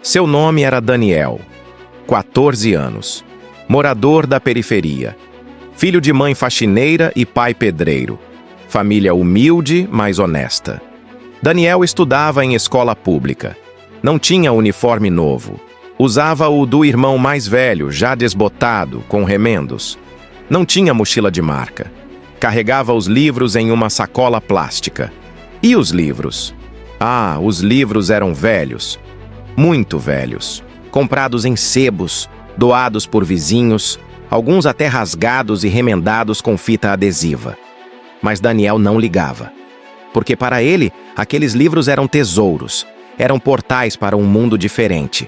Seu nome era Daniel, 14 anos, morador da periferia, filho de mãe faxineira e pai pedreiro, família humilde, mas honesta. Daniel estudava em escola pública. Não tinha uniforme novo. Usava o do irmão mais velho, já desbotado, com remendos. Não tinha mochila de marca. Carregava os livros em uma sacola plástica. E os livros? Ah, os livros eram velhos. Muito velhos. Comprados em sebos, doados por vizinhos, alguns até rasgados e remendados com fita adesiva. Mas Daniel não ligava. Porque para ele, aqueles livros eram tesouros, eram portais para um mundo diferente.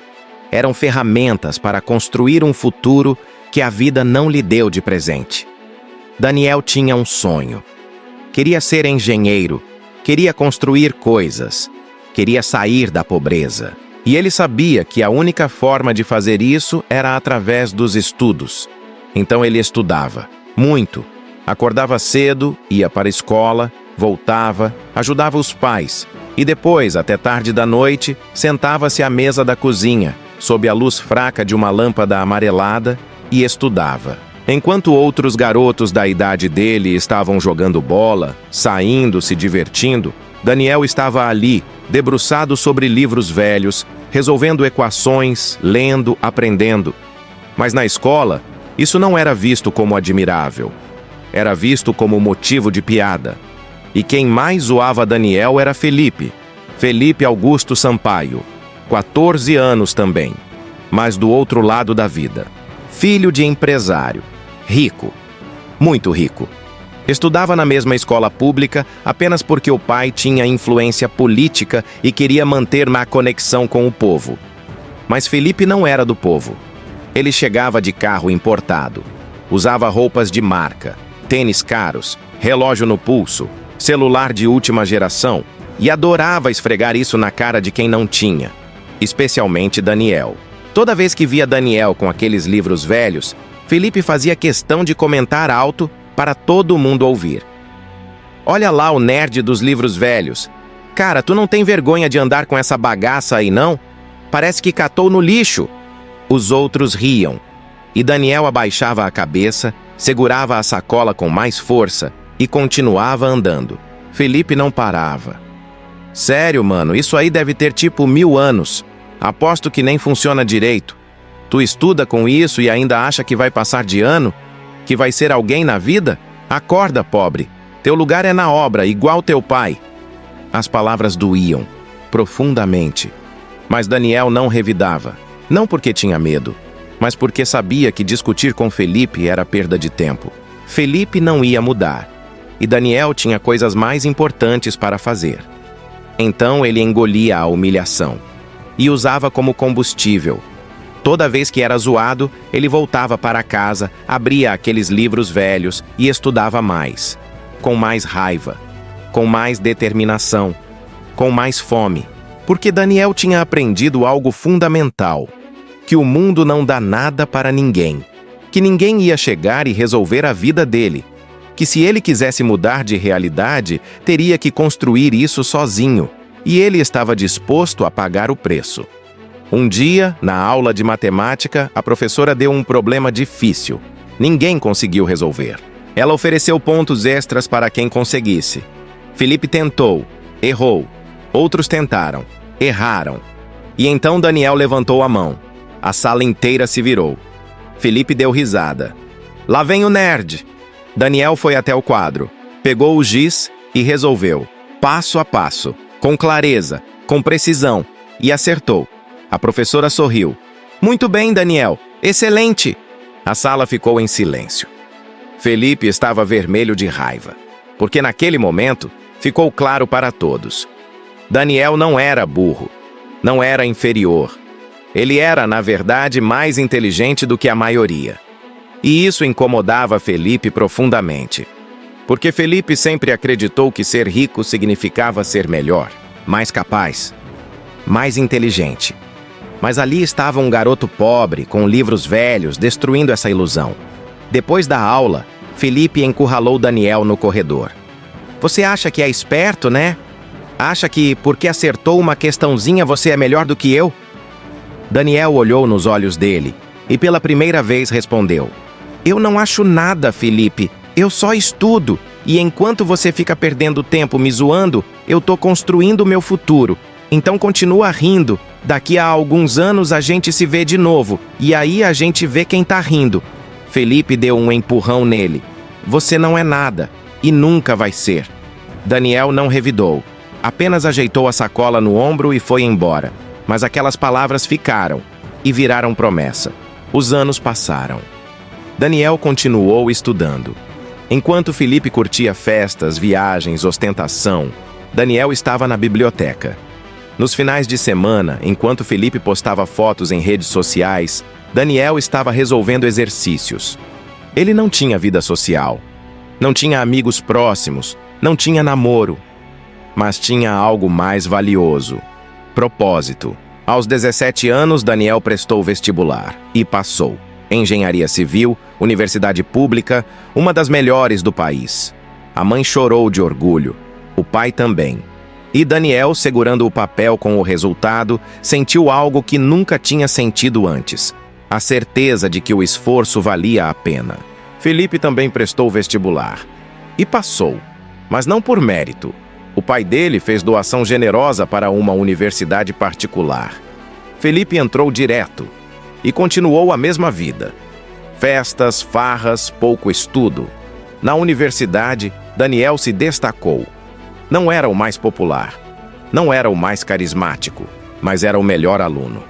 Eram ferramentas para construir um futuro que a vida não lhe deu de presente. Daniel tinha um sonho. Queria ser engenheiro, queria construir coisas, queria sair da pobreza. E ele sabia que a única forma de fazer isso era através dos estudos. Então ele estudava, muito. Acordava cedo, ia para a escola, voltava, ajudava os pais. E depois, até tarde da noite, sentava-se à mesa da cozinha, sob a luz fraca de uma lâmpada amarelada, e estudava. Enquanto outros garotos da idade dele estavam jogando bola, saindo, se divertindo, Daniel estava ali, debruçado sobre livros velhos, resolvendo equações, lendo, aprendendo. Mas na escola, isso não era visto como admirável. Era visto como motivo de piada. E quem mais zoava Daniel era Felipe Augusto Sampaio, 14 anos também, mas do outro lado da vida. Filho de empresário, rico, muito rico. Estudava na mesma escola pública apenas porque o pai tinha influência política e queria manter uma conexão com o povo. Mas Felipe não era do povo. Ele chegava de carro importado, usava roupas de marca, tênis caros, relógio no pulso, celular de última geração, e adorava esfregar isso na cara de quem não tinha, especialmente Daniel. Toda vez que via Daniel com aqueles livros velhos, Felipe fazia questão de comentar alto para todo mundo ouvir. Olha lá o nerd dos livros velhos. Cara, tu não tem vergonha de andar com essa bagaça aí, não? Parece que catou no lixo. Os outros riam, e Daniel abaixava a cabeça, segurava a sacola com mais força e continuava andando. Felipe não parava. Sério, mano, isso aí deve ter tipo 1000 anos. Aposto que nem funciona direito. Tu estuda com isso e ainda acha que vai passar de ano? Que vai ser alguém na vida? Acorda, pobre. Teu lugar é na obra, igual teu pai. As palavras doíam, profundamente. Mas Daniel não revidava. Não porque tinha medo, mas porque sabia que discutir com Felipe era perda de tempo. Felipe não ia mudar. E Daniel tinha coisas mais importantes para fazer. Então ele engolia a humilhação e usava como combustível. Toda vez que era zoado, ele voltava para casa, abria aqueles livros velhos e estudava mais. Com mais raiva, com mais determinação, com mais fome. Porque Daniel tinha aprendido algo fundamental: que o mundo não dá nada para ninguém. Que ninguém ia chegar e resolver a vida dele. Que se ele quisesse mudar de realidade, teria que construir isso sozinho. E ele estava disposto a pagar o preço. Um dia, na aula de matemática, a professora deu um problema difícil. Ninguém conseguiu resolver. Ela ofereceu pontos extras para quem conseguisse. Felipe tentou, errou. Outros tentaram, erraram. E então Daniel levantou a mão. A sala inteira se virou. Felipe deu risada. Lá vem o nerd! Daniel foi até o quadro, pegou o giz e resolveu, passo a passo, com clareza, com precisão, e acertou. A professora sorriu. Muito bem, Daniel. Excelente! A sala ficou em silêncio. Felipe estava vermelho de raiva, porque naquele momento ficou claro para todos. Daniel não era burro, não era inferior. Ele era, na verdade, mais inteligente do que a maioria. E isso incomodava Felipe profundamente. Porque Felipe sempre acreditou que ser rico significava ser melhor, mais capaz, mais inteligente. Mas ali estava um garoto pobre, com livros velhos, destruindo essa ilusão. Depois da aula, Felipe encurralou Daniel no corredor. Você acha que é esperto, né? Acha que, porque acertou uma questãozinha, você é melhor do que eu? Daniel olhou nos olhos dele e pela primeira vez respondeu: "Eu não acho nada, Felipe. Eu só estudo. E enquanto você fica perdendo tempo me zoando, eu tô construindo o meu futuro. Então continua rindo. Daqui a alguns anos a gente se vê de novo. E aí a gente vê quem tá rindo." Felipe deu um empurrão nele. "Você não é nada. E nunca vai ser." Daniel não revidou. Apenas ajeitou a sacola no ombro e foi embora. Mas aquelas palavras ficaram e viraram promessa. Os anos passaram. Daniel continuou estudando. Enquanto Felipe curtia festas, viagens, ostentação, Daniel estava na biblioteca. Nos finais de semana, enquanto Felipe postava fotos em redes sociais, Daniel estava resolvendo exercícios. Ele não tinha vida social, não tinha amigos próximos, não tinha namoro, mas tinha algo mais valioso: propósito. Aos 17 anos, Daniel prestou vestibular e passou. Engenharia Civil, universidade pública, uma das melhores do país. A mãe chorou de orgulho, o pai também. E Daniel, segurando o papel com o resultado, sentiu algo que nunca tinha sentido antes: a certeza de que o esforço valia a pena. Felipe também prestou vestibular e passou, mas não por mérito. O pai dele fez doação generosa para uma universidade particular. Felipe entrou direto e continuou a mesma vida. Festas, farras, pouco estudo. Na universidade, Daniel se destacou. Não era o mais popular, não era o mais carismático, mas era o melhor aluno.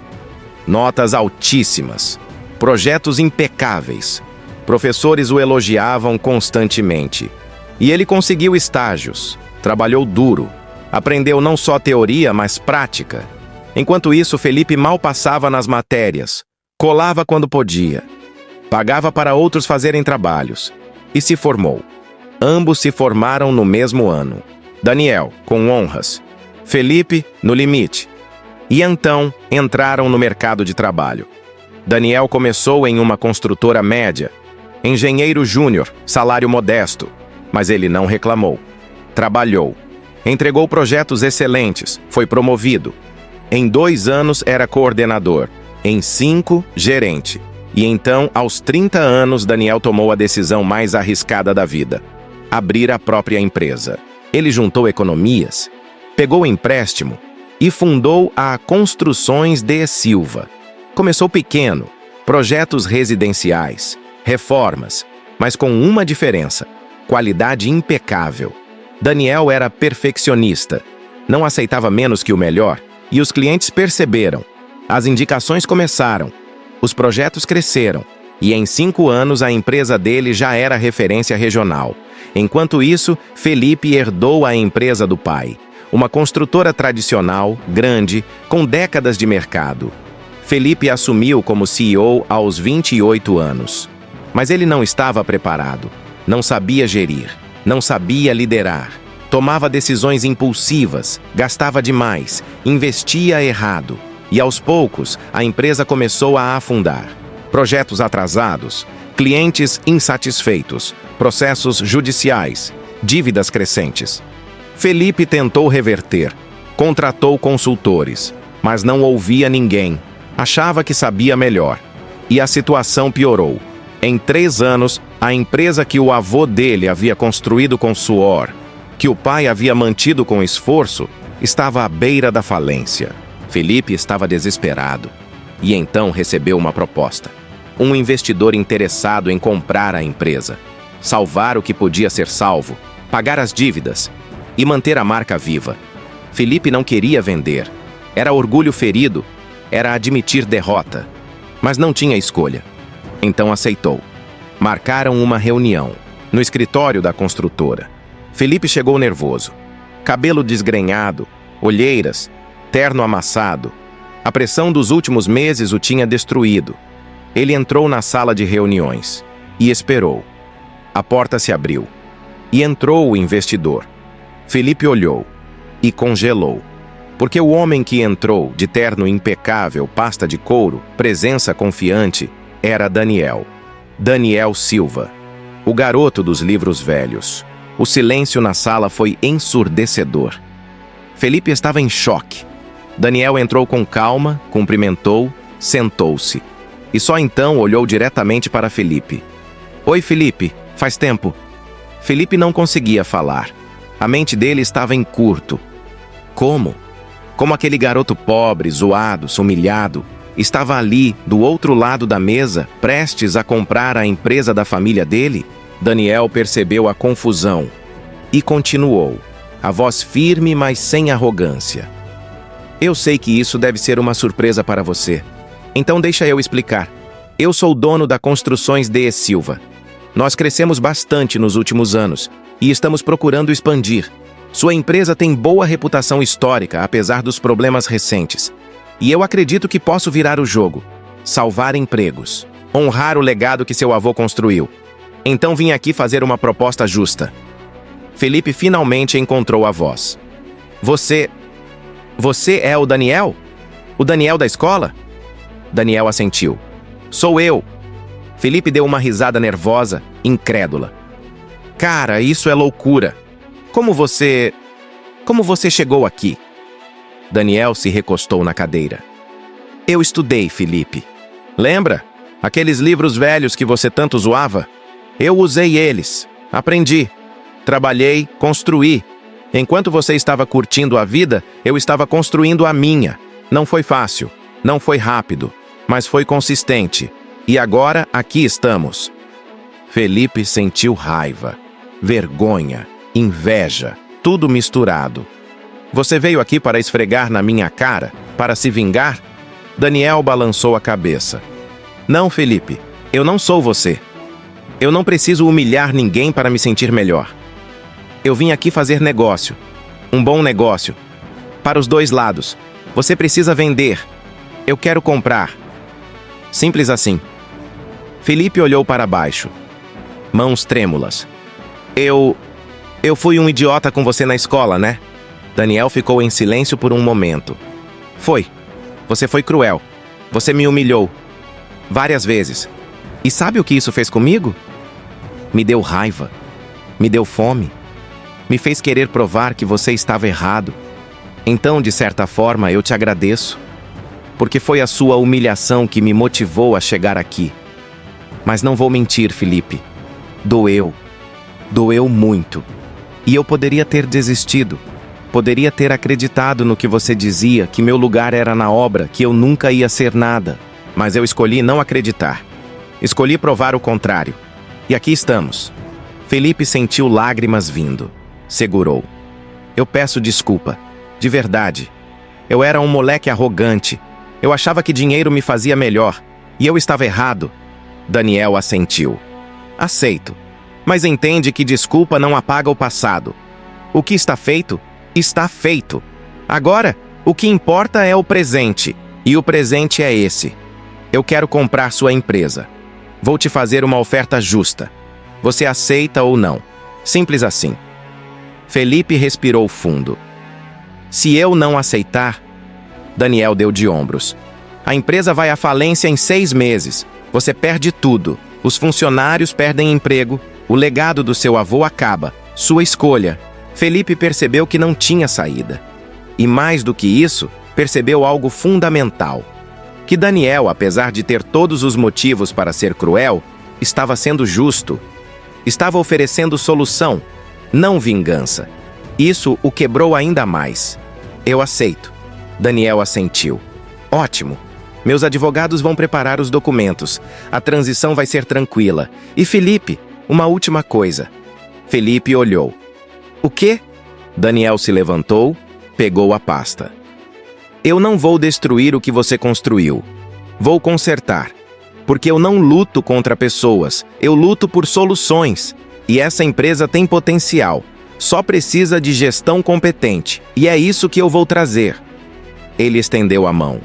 Notas altíssimas, projetos impecáveis. Professores o elogiavam constantemente. E ele conseguiu estágios, trabalhou duro, aprendeu não só teoria, mas prática. Enquanto isso, Felipe mal passava nas matérias, colava quando podia, pagava para outros fazerem trabalhos e se formou. Ambos se formaram no mesmo ano. Daniel, com honras. Felipe, no limite. E então, entraram no mercado de trabalho. Daniel começou em uma construtora média, engenheiro júnior, salário modesto, mas ele não reclamou. Trabalhou, entregou projetos excelentes, foi promovido. Em 2 anos era coordenador, em 5, gerente. E então, aos 30 anos, Daniel tomou a decisão mais arriscada da vida: abrir a própria empresa. Ele juntou economias, pegou empréstimo e fundou a Construções de Silva. Começou pequeno, projetos residenciais, reformas, mas com uma diferença: qualidade impecável. Daniel era perfeccionista, não aceitava menos que o melhor, e os clientes perceberam. As indicações começaram, os projetos cresceram, e em 5 anos a empresa dele já era referência regional. Enquanto isso, Felipe herdou a empresa do pai, uma construtora tradicional, grande, com décadas de mercado. Felipe assumiu como CEO aos 28 anos. Mas ele não estava preparado, não sabia gerir, não sabia liderar. Tomava decisões impulsivas, gastava demais, investia errado. E aos poucos, a empresa começou a afundar. Projetos atrasados, clientes insatisfeitos, processos judiciais, dívidas crescentes. Felipe tentou reverter, contratou consultores, mas não ouvia ninguém. Achava que sabia melhor. E a situação piorou. Em 3 anos, a empresa que o avô dele havia construído com suor, que o pai havia mantido com esforço, estava à beira da falência. Felipe estava desesperado. E então recebeu uma proposta. Um investidor interessado em comprar a empresa, salvar o que podia ser salvo, pagar as dívidas e manter a marca viva. Felipe não queria vender. Era orgulho ferido, era admitir derrota, mas não tinha escolha. Então aceitou. Marcaram uma reunião no escritório da construtora. Felipe chegou nervoso, cabelo desgrenhado, olheiras, terno amassado. A pressão dos últimos meses o tinha destruído. Ele entrou na sala de reuniões e esperou. A porta se abriu e entrou o investidor. Felipe olhou e congelou, porque o homem que entrou, de terno impecável, pasta de couro, presença confiante, era Daniel. Daniel Silva, o garoto dos livros velhos. O silêncio na sala foi ensurdecedor. Felipe estava em choque. Daniel entrou com calma, cumprimentou sentou-se e só então olhou diretamente para Felipe. Oi, Felipe, faz tempo. Felipe não conseguia falar. A mente dele estava em curto. Como? Como aquele garoto pobre, zoado, humilhado, estava ali, do outro lado da mesa, prestes a comprar a empresa da família dele? Daniel percebeu a confusão e continuou, a voz firme, mas sem arrogância. Eu sei que isso deve ser uma surpresa para você. Então deixa eu explicar. Eu sou o dono da Construções D. Silva. Nós crescemos bastante nos últimos anos e estamos procurando expandir. Sua empresa tem boa reputação histórica, apesar dos problemas recentes. E eu acredito que posso virar o jogo, salvar empregos, honrar o legado que seu avô construiu. Então vim aqui fazer uma proposta justa. Felipe finalmente encontrou a voz. Você é o Daniel? O Daniel da escola? Daniel assentiu. Sou eu. Felipe deu uma risada nervosa, incrédula. Cara, isso é loucura. Como você chegou aqui? Daniel se recostou na cadeira. Eu estudei, Felipe. Lembra? Aqueles livros velhos que você tanto zoava? Eu usei eles. Aprendi. Trabalhei, construí. Enquanto você estava curtindo a vida, eu estava construindo a minha. Não foi fácil, não foi rápido, mas foi consistente. E agora, aqui estamos. Felipe sentiu raiva, vergonha, inveja, tudo misturado. Você veio aqui para esfregar na minha cara, para se vingar? Daniel balançou a cabeça. Não, Felipe, eu não sou você. Eu não preciso humilhar ninguém para me sentir melhor. Eu vim aqui fazer negócio. Um bom negócio. Para os dois lados. Você precisa vender. Eu quero comprar. Simples assim. Felipe olhou para baixo. Mãos trêmulas. Eu fui um idiota com você na escola, né? Daniel ficou em silêncio por um momento. Foi. Você foi cruel. Você me humilhou. Várias vezes. E sabe o que isso fez comigo? Me deu raiva. Me deu fome. Me fez querer provar que você estava errado. Então, de certa forma, eu te agradeço. Porque foi a sua humilhação que me motivou a chegar aqui. Mas não vou mentir, Felipe. Doeu. Doeu muito. E eu poderia ter desistido. Poderia ter acreditado no que você dizia, que meu lugar era na obra, que eu nunca ia ser nada. Mas eu escolhi não acreditar. Escolhi provar o contrário. E aqui estamos. Felipe sentiu lágrimas vindo. Segurou. Eu peço desculpa. De verdade. Eu era um moleque arrogante. Eu achava que dinheiro me fazia melhor. E eu estava errado. Daniel assentiu. Aceito. Mas entende que desculpa não apaga o passado. O que está feito, está feito. Agora, o que importa é o presente. E o presente é esse. Eu quero comprar sua empresa. Vou te fazer uma oferta justa. Você aceita ou não? Simples assim. Felipe respirou fundo. Se eu não aceitar... Daniel deu de ombros. A empresa vai à falência em 6 meses. Você perde tudo. Os funcionários perdem emprego. O legado do seu avô acaba. Sua escolha. Felipe percebeu que não tinha saída. E mais do que isso, percebeu algo fundamental. Que Daniel, apesar de ter todos os motivos para ser cruel, estava sendo justo. Estava oferecendo solução, não vingança. Isso o quebrou ainda mais. Eu aceito. Daniel assentiu. Ótimo. Meus advogados vão preparar os documentos. A transição vai ser tranquila. E Felipe, uma última coisa. Felipe olhou. O quê? Daniel se levantou, pegou a pasta. Eu não vou destruir o que você construiu. Vou consertar. Porque eu não luto contra pessoas, eu luto por soluções. E essa empresa tem potencial. Só precisa de gestão competente. E é isso que eu vou trazer. Ele estendeu a mão.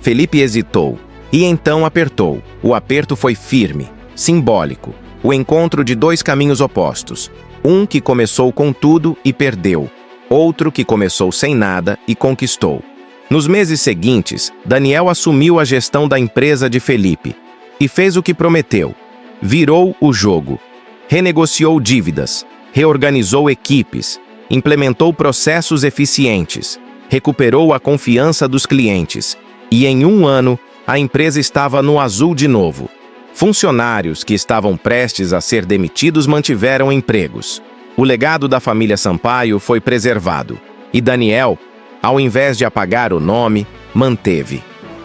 Felipe hesitou. E então apertou. O aperto foi firme, simbólico. O encontro de 2 caminhos opostos. Um que começou com tudo e perdeu. Outro que começou sem nada e conquistou. Nos meses seguintes, Daniel assumiu a gestão da empresa de Felipe e fez o que prometeu. Virou o jogo. Renegociou dívidas, reorganizou equipes, implementou processos eficientes, recuperou a confiança dos clientes e, em 1 ano, A empresa estava no azul de novo. Funcionários que estavam prestes a ser demitidos mantiveram empregos. O legado da família Sampaio foi preservado. E Daniel, ao invés de apagar o nome, manteve.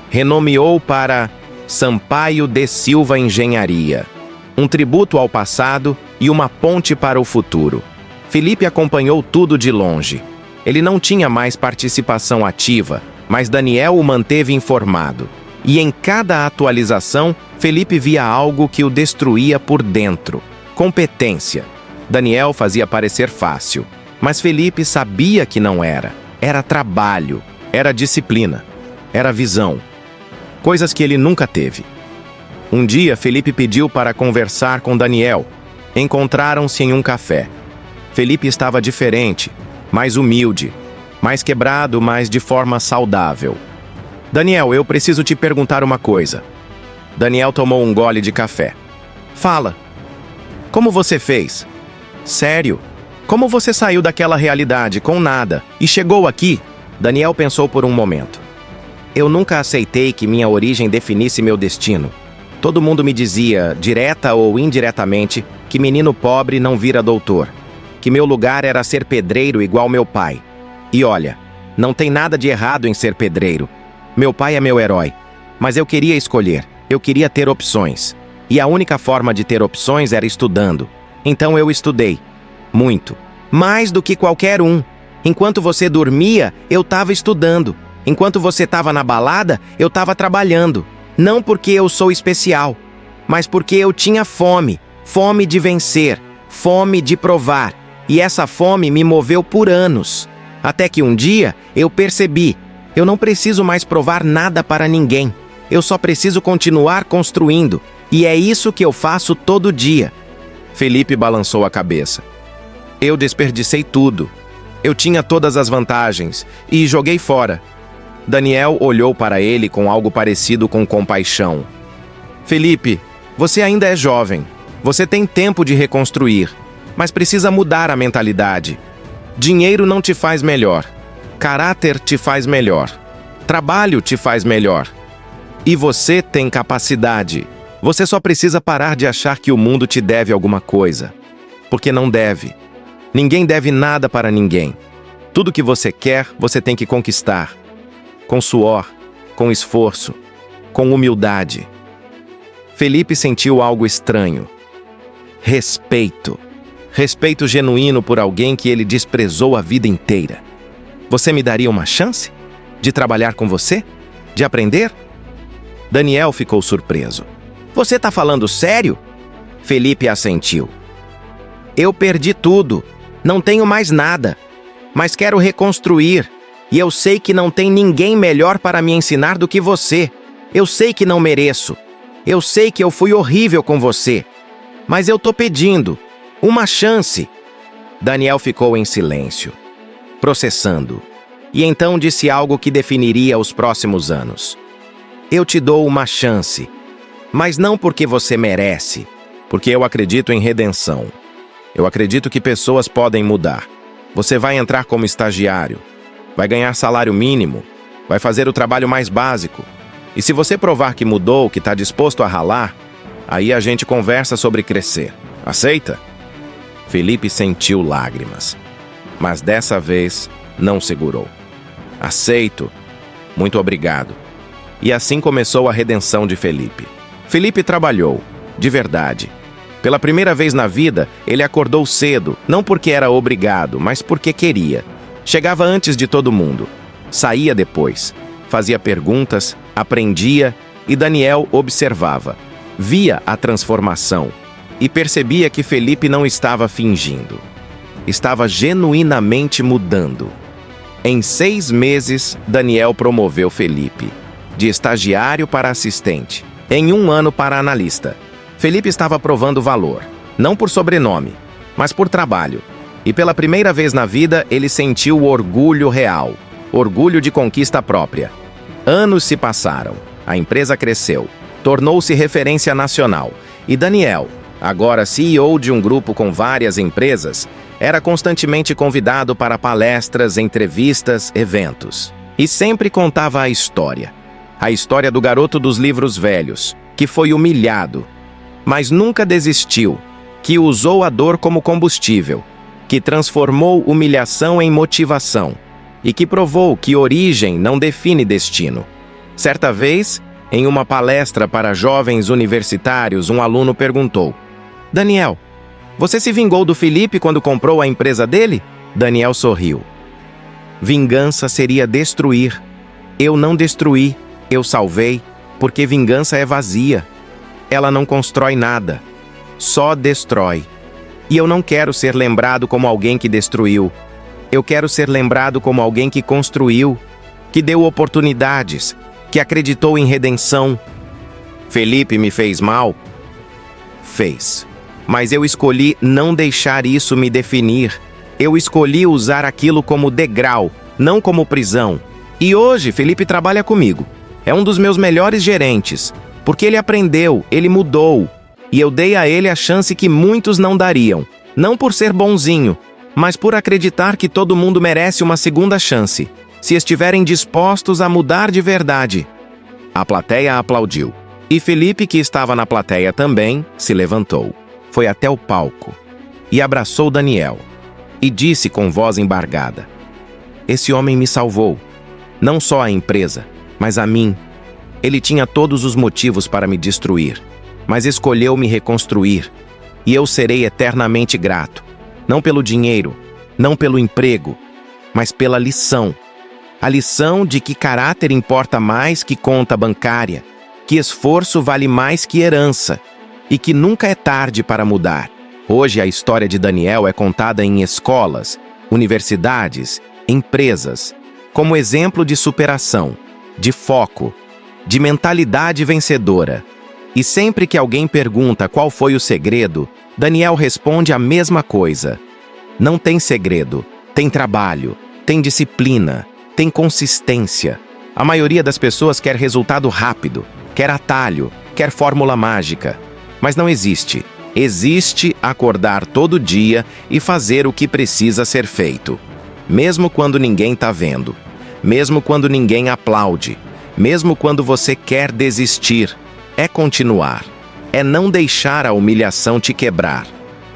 Renomeou para Sampaio de Silva Engenharia. Um tributo ao passado e uma ponte para o futuro. Felipe acompanhou tudo de longe. Ele não tinha mais participação ativa, mas Daniel o manteve informado. E em cada atualização, Felipe via algo que o destruía por dentro. Competência. Daniel fazia parecer fácil, mas Felipe sabia que não era. Era trabalho, era disciplina, era visão. Coisas que ele nunca teve. Um dia, Felipe pediu para conversar com Daniel. Encontraram-se em um café. Felipe estava diferente, mais humilde, mais quebrado, mas de forma saudável. Daniel, eu preciso te perguntar uma coisa. Daniel tomou um gole de café. Fala. Como você fez? Sério? Como você saiu daquela realidade com nada e chegou aqui? Daniel pensou por um momento. Eu nunca aceitei que minha origem definisse meu destino. Todo mundo me dizia, direta ou indiretamente, que menino pobre não vira doutor. Que meu lugar era ser pedreiro igual meu pai. E olha, não tem nada de errado em ser pedreiro. Meu pai é meu herói. Mas eu queria escolher, eu queria ter opções. E a única forma de ter opções era estudando. Então eu estudei. Muito. Mais do que qualquer um. Enquanto você dormia, eu estava estudando. Enquanto você estava na balada, eu estava trabalhando. Não porque eu sou especial, mas porque eu tinha fome. Fome de vencer. Fome de provar. E essa fome me moveu por anos. Até que um dia, eu percebi. Eu não preciso mais provar nada para ninguém. Eu só preciso continuar construindo. E é isso que eu faço todo dia. Felipe balançou a cabeça. Eu desperdicei tudo. Eu tinha todas as vantagens e joguei fora. Daniel olhou para ele com algo parecido com compaixão. Felipe, você ainda é jovem. Você tem tempo de reconstruir, mas precisa mudar a mentalidade. Dinheiro não te faz melhor. Caráter te faz melhor. Trabalho te faz melhor. E você tem capacidade. Você só precisa parar de achar que o mundo te deve alguma coisa. Porque não deve. Ninguém deve nada para ninguém. Tudo que você quer, você tem que conquistar. Com suor, com esforço, com humildade. Felipe sentiu algo estranho. Respeito. Respeito genuíno por alguém que ele desprezou a vida inteira. Você me daria uma chance? De trabalhar com você? De aprender? Daniel ficou surpreso. Você está falando sério? Felipe assentiu. Eu perdi tudo. Não tenho mais nada. Mas quero reconstruir. E eu sei que não tem ninguém melhor para me ensinar do que você. Eu sei que não mereço. Eu sei que eu fui horrível com você. Mas eu tô pedindo. Uma chance. Daniel ficou em silêncio, processando. E então disse algo que definiria os próximos anos. Eu te dou uma chance. Mas não porque você merece. Porque eu acredito em redenção. Eu acredito que pessoas podem mudar. Você vai entrar como estagiário. Vai ganhar salário mínimo. Vai fazer o trabalho mais básico. E se você provar que mudou, que está disposto a ralar, aí a gente conversa sobre crescer. Aceita? Felipe sentiu lágrimas. Mas dessa vez, não segurou. Aceito. Muito obrigado. E assim começou a redenção de Felipe. Felipe trabalhou, de verdade. Pela primeira vez na vida, ele acordou cedo, não porque era obrigado, mas porque queria. Chegava antes de todo mundo. Saía depois. Fazia perguntas, aprendia e Daniel observava. Via a transformação e percebia que Felipe não estava fingindo. Estava genuinamente mudando. Em 6 meses, Daniel promoveu Felipe, de estagiário para assistente, em 1 ano para analista. Felipe estava provando valor, não por sobrenome, mas por trabalho. E pela primeira vez na vida, ele sentiu o orgulho real, orgulho de conquista própria. Anos se passaram, a empresa cresceu, tornou-se referência nacional. E Daniel, agora CEO de um grupo com várias empresas, era constantemente convidado para palestras, entrevistas, eventos. E sempre contava a história. A história do garoto dos livros velhos, que foi humilhado, mas nunca desistiu, que usou a dor como combustível, que transformou humilhação em motivação e que provou que origem não define destino. Certa vez, em uma palestra para jovens universitários, um aluno perguntou: Daniel, você se vingou do Felipe quando comprou a empresa dele? Daniel sorriu. Vingança seria destruir. Eu não destruí, eu salvei, porque vingança é vazia. Ela não constrói nada, só destrói. E eu não quero ser lembrado como alguém que destruiu. Eu quero ser lembrado como alguém que construiu, que deu oportunidades, que acreditou em redenção. Felipe me fez mal? Fez. Mas eu escolhi não deixar isso me definir. Eu escolhi usar aquilo como degrau, não como prisão. E hoje, Felipe trabalha comigo. É um dos meus melhores gerentes, porque ele aprendeu, ele mudou. E eu dei a ele a chance que muitos não dariam. Não por ser bonzinho, mas por acreditar que todo mundo merece uma segunda chance, se estiverem dispostos a mudar de verdade. A plateia aplaudiu. E Felipe, que estava na plateia também, se levantou. Foi até o palco e abraçou Daniel. E disse com voz embargada: Esse homem me salvou. Não só a empresa, mas a mim. Ele tinha todos os motivos para me destruir, mas escolheu me reconstruir. E eu serei eternamente grato. Não pelo dinheiro, não pelo emprego, mas pela lição. A lição de que caráter importa mais que conta bancária, que esforço vale mais que herança, e que nunca é tarde para mudar. Hoje a história de Daniel é contada em escolas, universidades, empresas, como exemplo de superação, de foco, de mentalidade vencedora. E sempre que alguém pergunta qual foi o segredo, Daniel responde a mesma coisa. Não tem segredo, tem trabalho, tem disciplina, tem consistência. A maioria das pessoas quer resultado rápido, quer atalho, quer fórmula mágica. Mas não existe. Existe acordar todo dia e fazer o que precisa ser feito. Mesmo quando ninguém está vendo. Mesmo quando ninguém aplaude. Mesmo quando você quer desistir. É continuar. É não deixar a humilhação te quebrar.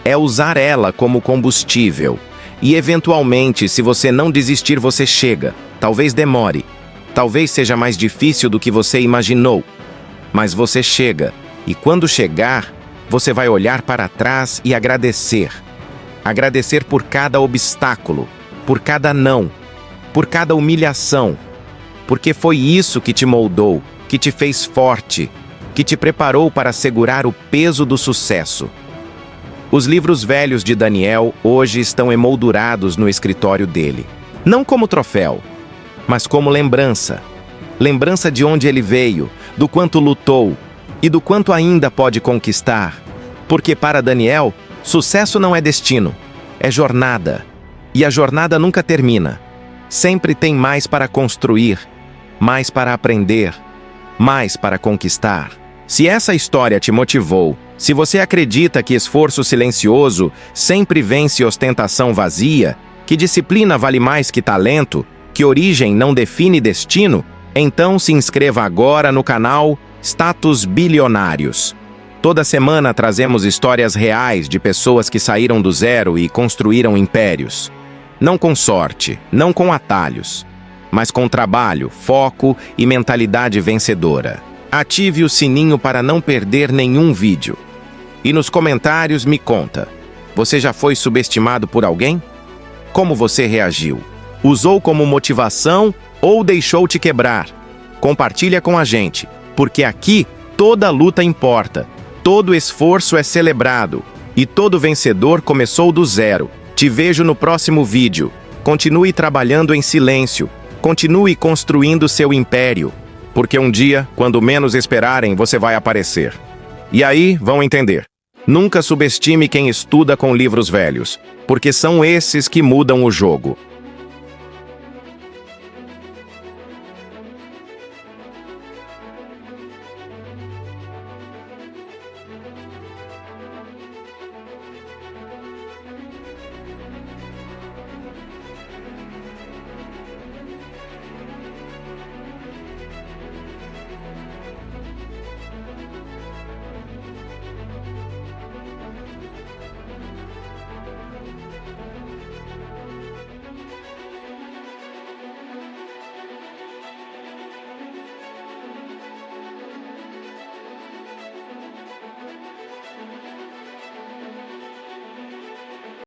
É usar ela como combustível. E, eventualmente, se você não desistir, você chega. Talvez demore. Talvez seja mais difícil do que você imaginou. Mas você chega. E quando chegar, você vai olhar para trás e agradecer. Agradecer por cada obstáculo, por cada não, por cada humilhação. Porque foi isso que te moldou, que te fez forte, que te preparou para segurar o peso do sucesso. Os livros velhos de Daniel hoje estão emoldurados no escritório dele. Não como troféu, mas como lembrança. Lembrança de onde ele veio, do quanto lutou e do quanto ainda pode conquistar. Porque para Daniel, sucesso não é destino, é jornada. E a jornada nunca termina. Sempre tem mais para construir, mais para aprender, mais para conquistar. Se essa história te motivou, se você acredita que esforço silencioso sempre vence ostentação vazia, que disciplina vale mais que talento, que origem não define destino, então se inscreva agora no canal Status Bilionários. Toda semana trazemos histórias reais de pessoas que saíram do zero e construíram impérios. Não com sorte, não com atalhos, mas com trabalho, foco e mentalidade vencedora. Ative o sininho para não perder nenhum vídeo. E nos comentários me conta, você já foi subestimado por alguém? Como você reagiu? Usou como motivação ou deixou te quebrar? Compartilha com a gente, porque aqui toda luta importa, todo esforço é celebrado e todo vencedor começou do zero. Te vejo no próximo vídeo. Continue trabalhando em silêncio, continue construindo seu império, porque um dia, quando menos esperarem, você vai aparecer. E aí vão entender. Nunca subestime quem estuda com livros velhos, porque são esses que mudam o jogo.